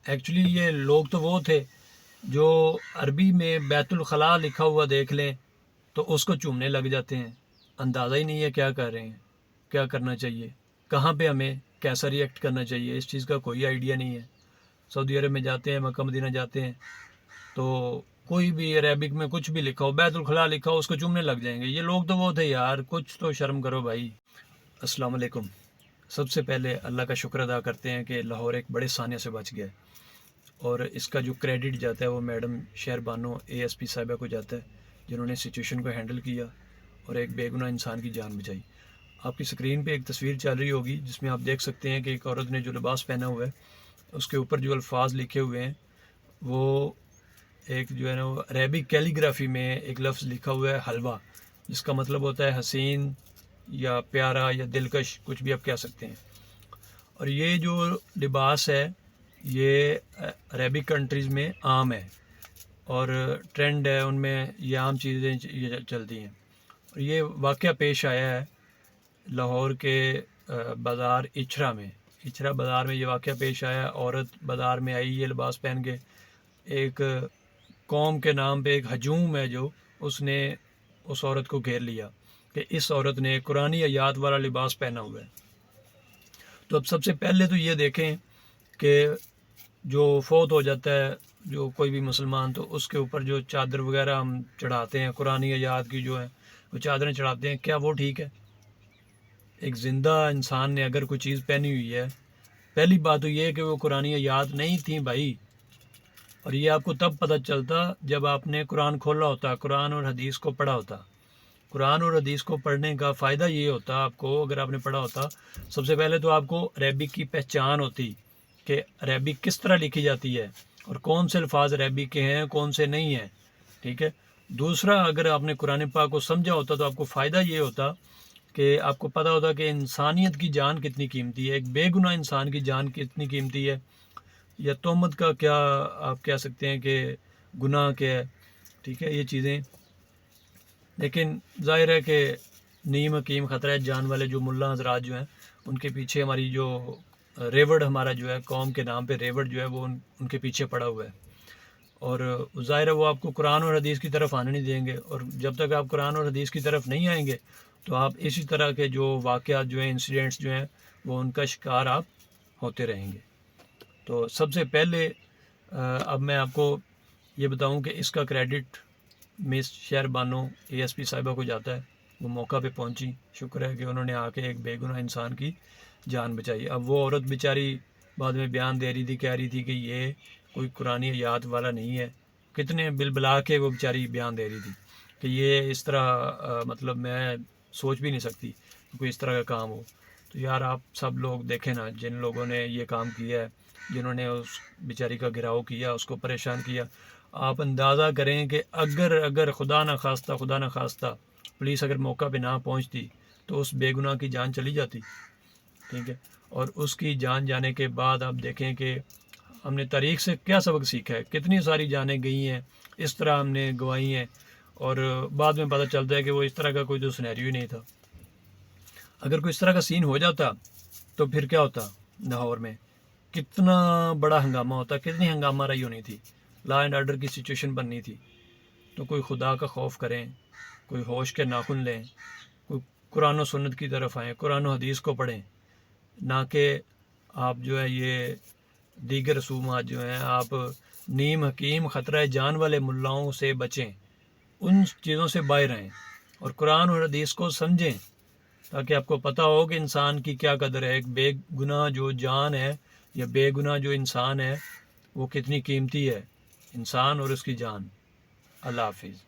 Actually یہ لوگ تو وہ تھے جو عربی میں بیت الخلاء لکھا ہوا دیکھ لیں تو اس کو چومنے لگ جاتے ہیں. اندازہ ہی نہیں ہے کیا کر رہے ہیں, کیا کرنا چاہیے, کہاں پہ ہمیں کیسا ری ایکٹ کرنا چاہیے, اس چیز کا کوئی آئیڈیا نہیں ہے. سعودی عرب میں جاتے ہیں, مکہ مدینہ جاتے ہیں تو کوئی بھی عربک میں کچھ بھی لکھا ہو, بیت الخلاء لکھا ہو, اس کو چومنے لگ جائیں گے. یہ لوگ تو وہ تھے یار, کچھ تو شرم کرو بھائی. السلام علیکم. سب سے پہلے اللہ کا شکر ادا کرتے ہیں کہ لاہور ایک بڑے سانحے سے بچ گیا, اور اس کا جو کریڈٹ جاتا ہے وہ میڈم شہر بانو ASP صاحبہ کو جاتا ہے, جنہوں نے سچویشن کو ہینڈل کیا اور ایک بے گناہ انسان کی جان بچائی. آپ کی سکرین پہ ایک تصویر چل رہی ہوگی جس میں آپ دیکھ سکتے ہیں کہ ایک عورت نے جو لباس پہنا ہوا ہے اس کے اوپر جو الفاظ لکھے ہوئے ہیں وہ ایک جو ہے نا وہ عربک کیلیگرافی میں ایک لفظ لکھا ہوا ہے حلوہ, جس کا مطلب ہوتا ہے حسین یا پیارا یا دلکش, کچھ بھی آپ کہہ سکتے ہیں. اور یہ جو لباس ہے یہ عربک کنٹریز میں عام ہے اور ٹرینڈ ہے, ان میں یہ عام چیزیں چلتی ہیں. اور یہ واقعہ پیش آیا ہے لاہور کے بازار اچھرا میں. اچھرا بازار میں یہ واقعہ پیش آیا. عورت بازار میں آئی یہ لباس پہن کے, ایک قوم کے نام پہ ایک ہجوم ہے جو اس نے اس عورت کو گھیر لیا کہ اس عورت نے قرآنی آیات والا لباس پہنا ہوا ہے. تو اب سب سے پہلے تو یہ دیکھیں کہ جو فوت ہو جاتا ہے جو کوئی بھی مسلمان, تو اس کے اوپر جو چادر وغیرہ ہم چڑھاتے ہیں قرآنی آیات کی جو ہے وہ چادریں چڑھاتے ہیں, کیا وہ ٹھیک ہے؟ ایک زندہ انسان نے اگر کوئی چیز پہنی ہوئی ہے, پہلی بات تو یہ ہے کہ وہ قرآنی آیات نہیں تھیں بھائی. اور یہ آپ کو تب پتہ چلتا جب آپ نے قرآن کھولا ہوتا, قرآن اور حدیث کو پڑھا ہوتا. قرآن اور حدیث کو پڑھنے کا فائدہ یہ ہوتا آپ کو, اگر آپ نے پڑھا ہوتا, سب سے پہلے تو آپ کو عربک کی پہچان ہوتی کہ عربک کس طرح لکھی جاتی ہے اور کون سے الفاظ عربک کے ہیں کون سے نہیں ہیں, ٹھیک ہے. دوسرا, اگر آپ نے قرآن پاک کو سمجھا ہوتا تو آپ کو فائدہ یہ ہوتا کہ آپ کو پتہ ہوتا کہ انسانیت کی جان کتنی قیمتی ہے, ایک بے گناہ انسان کی جان کتنی قیمتی ہے, یا تہمت کا کیا آپ کہہ سکتے ہیں کہ گناہ کیا ہے, ٹھیک ہے, یہ چیزیں. لیکن ظاہر ہے کہ نیم حکیم خطرہ جان والے جو ملا حضرات جو ہیں ان کے پیچھے ہماری جو ریوڑ ہمارا جو ہے قوم کے نام پہ ریوڑ جو ہے وہ ان کے پیچھے پڑا ہوا ہے, اور ظاہر ہے وہ آپ کو قرآن اور حدیث کی طرف آنے نہیں دیں گے. اور جب تک آپ قرآن اور حدیث کی طرف نہیں آئیں گے تو آپ اسی طرح کے جو واقعات جو ہیں انسیڈنٹس جو ہیں وہ ان کا شکار آپ ہوتے رہیں گے. تو سب سے پہلے اب میں آپ کو یہ بتاؤں کہ اس کا کریڈٹ مس شہر بانو ASP صاحبہ کو جاتا ہے. وہ موقع پہ پہنچی, شکر ہے کہ انہوں نے آ کے ایک بے گناہ انسان کی جان بچائی. اب وہ عورت بیچاری بعد میں بیان دے رہی تھی, کہہ رہی تھی کہ یہ کوئی قرآنی آیات والا نہیں ہے. کتنے بلا کے وہ بیچاری بیان دے رہی تھی کہ یہ اس طرح مطلب میں سوچ بھی نہیں سکتی کہ کوئی اس طرح کا کام ہو. تو یار آپ سب لوگ دیکھیں نا, جن لوگوں نے یہ کام کیا ہے, جنہوں نے اس بیچاری کا گھراؤ کیا, اس کو پریشان کیا, آپ اندازہ کریں کہ اگر خدا نہ خواستہ پولیس اگر موقع پہ نہ پہنچتی تو اس بے گناہ کی جان چلی جاتی, ٹھیک ہے. اور اس کی جان جانے کے بعد آپ دیکھیں کہ ہم نے تاریخ سے کیا سبق سیکھا ہے, کتنی ساری جانیں گئی ہیں اس طرح ہم نے گوائی ہیں, اور بعد میں پتہ چلتا ہے کہ وہ اس طرح کا کوئی تو سینیریو ہی نہیں تھا. اگر کوئی اس طرح کا سین ہو جاتا تو پھر کیا ہوتا, لاہور میں کتنا بڑا ہنگامہ ہوتا, کتنی ہنگامہ رہی ہونی تھی, لا اینڈ آرڈر کی سچویشن بننی تھی. تو کوئی خدا کا خوف کریں, کوئی ہوش کے ناخن لیں, کوئی قرآن و سنت کی طرف آئیں, قرآن و حدیث کو پڑھیں, نہ کہ آپ جو ہے یہ دیگر رسومات جو ہیں آپ نیم حکیم خطرہ جان والے ملاؤں سے بچیں, ان چیزوں سے باہر آئیں اور قرآن اور حدیث کو سمجھیں تاکہ آپ کو پتہ ہو کہ انسان کی کیا قدر ہے. ایک بے گناہ جو جان ہے یا بے گناہ جو انسان ہے وہ کتنی قیمتی ہے, انسان اور اس کی جان. اللہ حافظ.